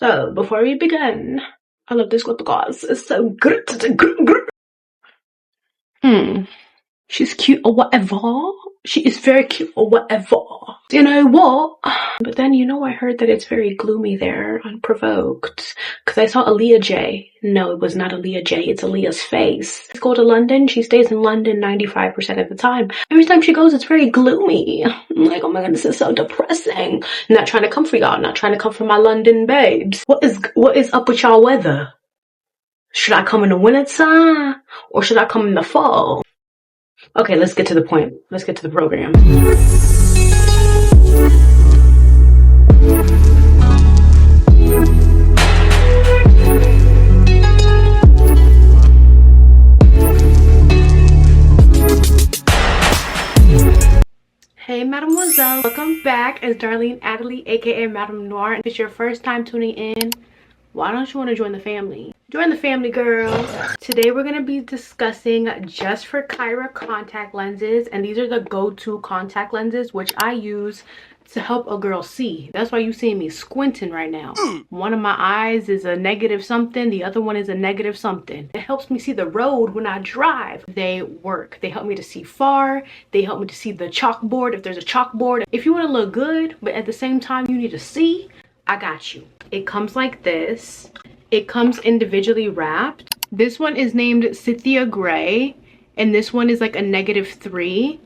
So, before we begin, I love this lip gloss. It's so good. She's cute or whatever. She is very cute or whatever. You know what? But then, I heard that it's very gloomy there, unprovoked. Because I saw Aaliyah J. No, it was not Aaliyah J. It's Aaliyah's face. Let's go to London. She stays in London 95% of the time. Every time she goes, it's very gloomy. I'm like, oh my god, this is so depressing. Not trying to come for y'all. Not trying to come for my London babes. What is up with y'all weather? Should I come in the winter time? Or should I come in the fall? Okay, let's get to the point. Let's get to the program. Hey mademoiselle, welcome back as Darlene Adderley, aka Madam Noir. If it's your first time tuning in, why don't you want to join the family? Join the family, girl. Today we're going to be discussing Just4Kira contact lenses, and these are the go-to contact lenses which I use to help a girl see. That's why you see me squinting right now. One of my eyes is a negative something, the other one is a negative something. It helps me see the road when I drive. They work. They help me to see far. They help me to see the chalkboard if there's a chalkboard. If you want to look good but at the same time you need to see, I got you. It comes like this. It comes individually wrapped. This one is named Citha Gray, and this one is like a -3.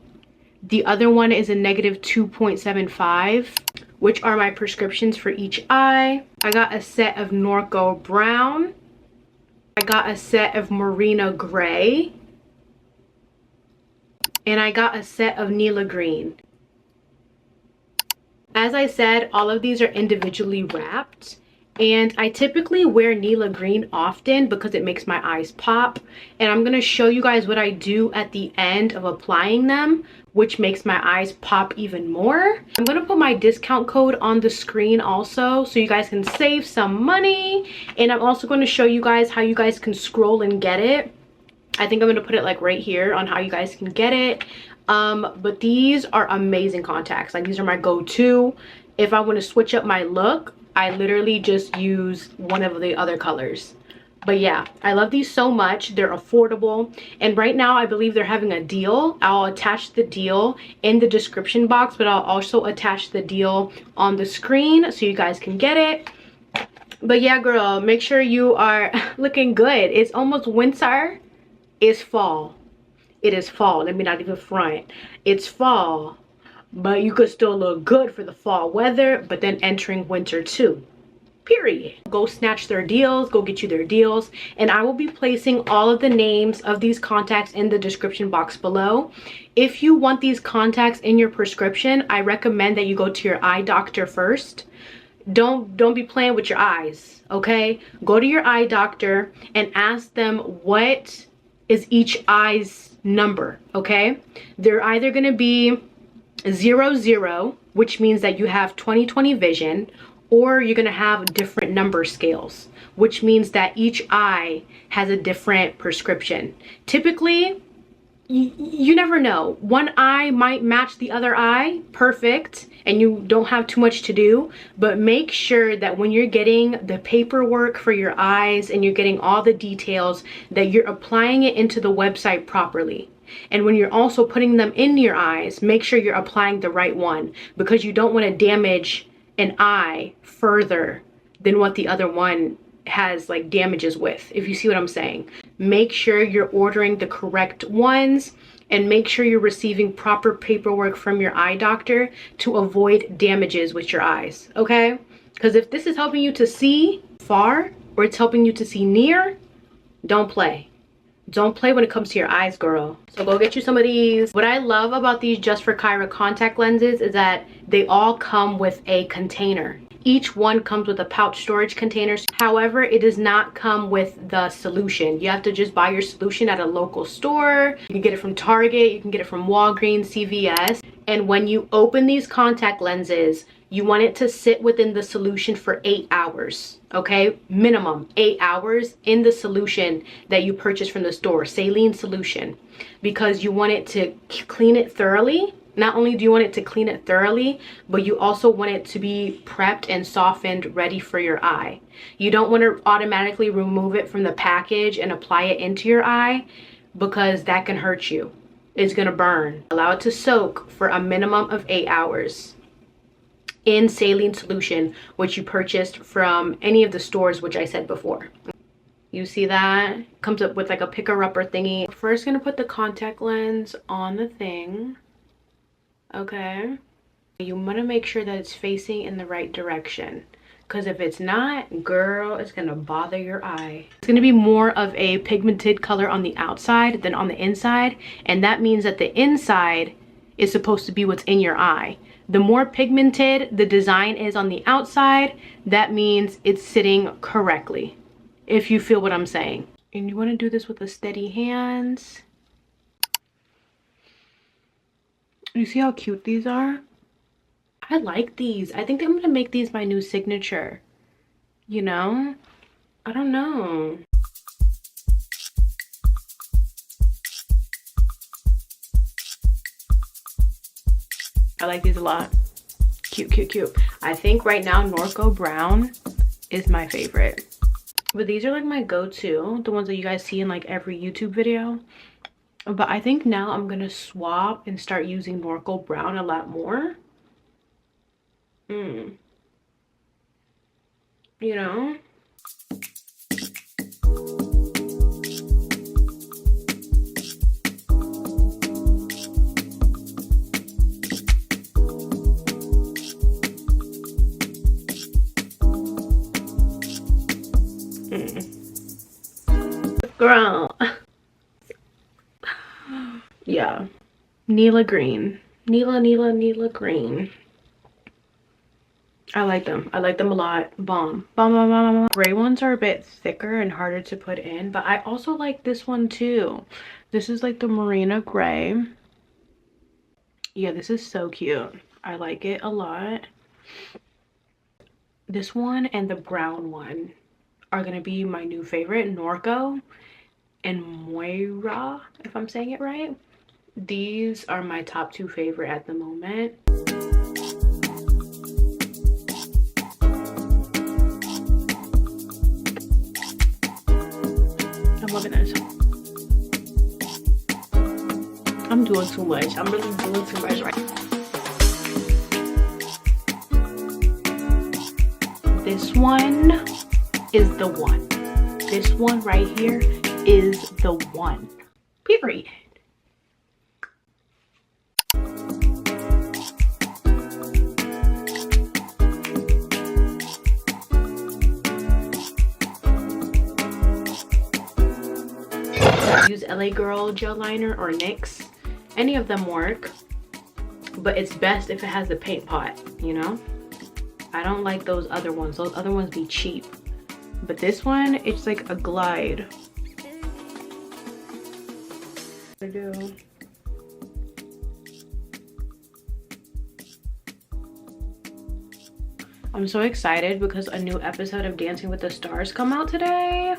The other one is a -2.75, which are my prescriptions for each eye. I got a set of Norko Brown. I got a set of Marina Gray. And I got a set of Neala Green. As I said, all of these are individually wrapped. And I typically wear Neala Green often because it makes my eyes pop. And I'm going to show you guys what I do at the end of applying them, which makes my eyes pop even more. I'm going to put my discount code on the screen also so you guys can save some money. And I'm also going to show you guys how you guys can scroll and get it. I think I'm going to put it like right here on how you guys can get it. But these are amazing contacts. Like, these are my go-to. If I want to switch up my look, I literally just use one of the other colors. But yeah, I love these so much. They're affordable. And right now, I believe they're having a deal. I'll attach the deal in the description box, but I'll also attach the deal on the screen so you guys can get it. But yeah, girl, make sure you are looking good. It's almost winter. It's fall. It is fall. Let me not even front. It's fall. But you could still look good for the fall weather, but then entering winter too. Period. Go snatch their deals, go get you their deals, and I will be placing all of the names of these contacts in the description box below. If you want these contacts in your prescription, I recommend that you go to your eye doctor first. Don't be playing with your eyes, okay? Go to your eye doctor and ask them what is each eye's number, okay? They're either going to be 0-0, which means that you have 20/20 vision, or you're going to have different number scales, which means that each eye has a different prescription. Typically, you never know. One eye might match the other eye perfect and you don't have too much to do, but make sure that when you're getting the paperwork for your eyes and you're getting all the details, that you're applying it into the website properly. And when you're also putting them in your eyes, make sure you're applying the right one, because you don't want to damage an eye further than what the other one has like damages with, if you see what I'm saying. Make sure you're ordering the correct ones and make sure you're receiving proper paperwork from your eye doctor to avoid damages with your eyes, okay? Because if this is helping you to see far or it's helping you to see near, don't play. Don't play when it comes to your eyes, girl. So go get you some of these. What I love about these Just4Kira contact lenses is that they all come with a container. Each one comes with a pouch storage container. However, it does not come with the solution. You have to just buy your solution at a local store. You can get it from Target, you can get it from Walgreens, CVS. And when you open these contact lenses, you want it to sit within the solution for 8 hours, okay? Minimum 8 hours in the solution that you purchase from the store, saline solution, because you want it to clean it thoroughly Not only do you want it to clean it thoroughly, but you also want it to be prepped and softened, ready for your eye. You don't want to automatically remove it from the package and apply it into your eye, because that can hurt you. It's gonna burn. Allow it to soak for a minimum of 8 hours in saline solution, which you purchased from any of the stores, which I said before. You see that? Comes up with like a picker-upper thingy. First gonna put the contact lens on the thing. Okay. You want to make sure that it's facing in the right direction, because if it's not, girl, it's gonna bother your eye. It's gonna be more of a pigmented color on the outside than on the inside, and that means that the inside is supposed to be what's in your eye. The more pigmented the design is on the outside, that means it's sitting correctly, if you feel what I'm saying. And you want to do this with a steady hand. You see how cute these are? I like these. I think I'm gonna make these my new signature. You know? I don't know. I like these a lot. Cute, cute, cute. I think right now Norko Brown is my favorite. But these are like my go-to, the ones that you guys see in like every YouTube video. But I think now I'm gonna swap and start using Norko Brown a lot more. You know? Girl. Yeah. Neala green. Neala green. I like them. I like them a lot. Bomb. Bomb, bomb, bomb, bomb. Gray ones are a bit thicker and harder to put in, but I also like this one too. This is like the Marina Gray. Yeah, this is so cute. I like it a lot. This one and the brown one are gonna be my new favorite. Norko and Moira, if I'm saying it right. These are my top 2 favorite at the moment. I'm loving this. I'm doing too much. I'm really doing too much right now. This one is the one. This one right here is the one. Period. Use LA Girl gel liner or NYX. Any of them work, but it's best if it has a paint pot, you know? I don't like those other ones. Those other ones be cheap. But this one, it's like a glide. I do. I'm so excited because a new episode of Dancing with the Stars come out today.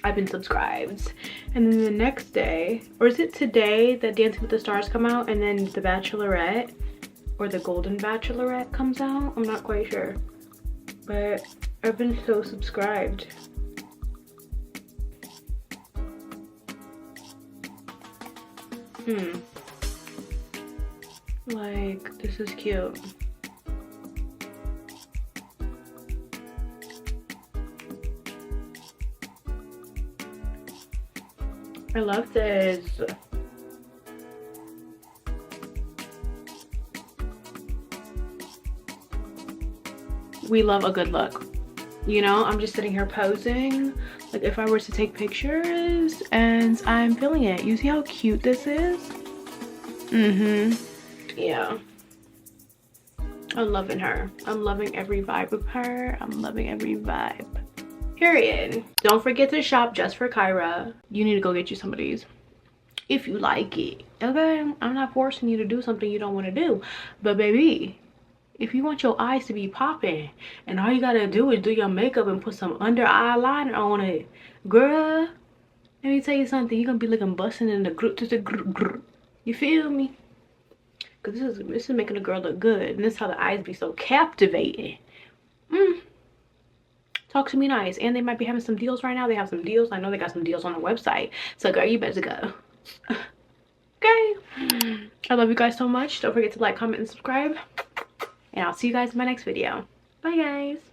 I've been subscribed. And then the next day, or is it today that Dancing with the Stars come out, and then The Bachelorette or the Golden Bachelorette comes out? I'm not quite sure. But I've been so subscribed. Like, this is cute. I love this. We love a good look. You know, I'm just sitting here posing. Like if I were to take pictures and I'm feeling it. You see how cute this is? Yeah. I'm loving her. I'm loving every vibe of her. I'm loving every vibe. Period. Don't forget to shop Just4Kira. You need to go get you some of these if you like it. Okay? I'm not forcing you to do something you don't want to do. But baby, if you want your eyes to be popping and all you gotta do is do your makeup and put some under eyeliner on it, girl, let me tell you something. You're gonna be looking busting in the group to the group. You feel me? because this is making a girl look good, and this is how the eyes be so captivating. Talk to me nice. And they might be having some deals right now. They have some deals. I know they got some deals on the website, so girl, you better go. Okay, I love you guys so much. Don't forget to like, comment, and subscribe, and I'll see you guys in my next video. Bye guys.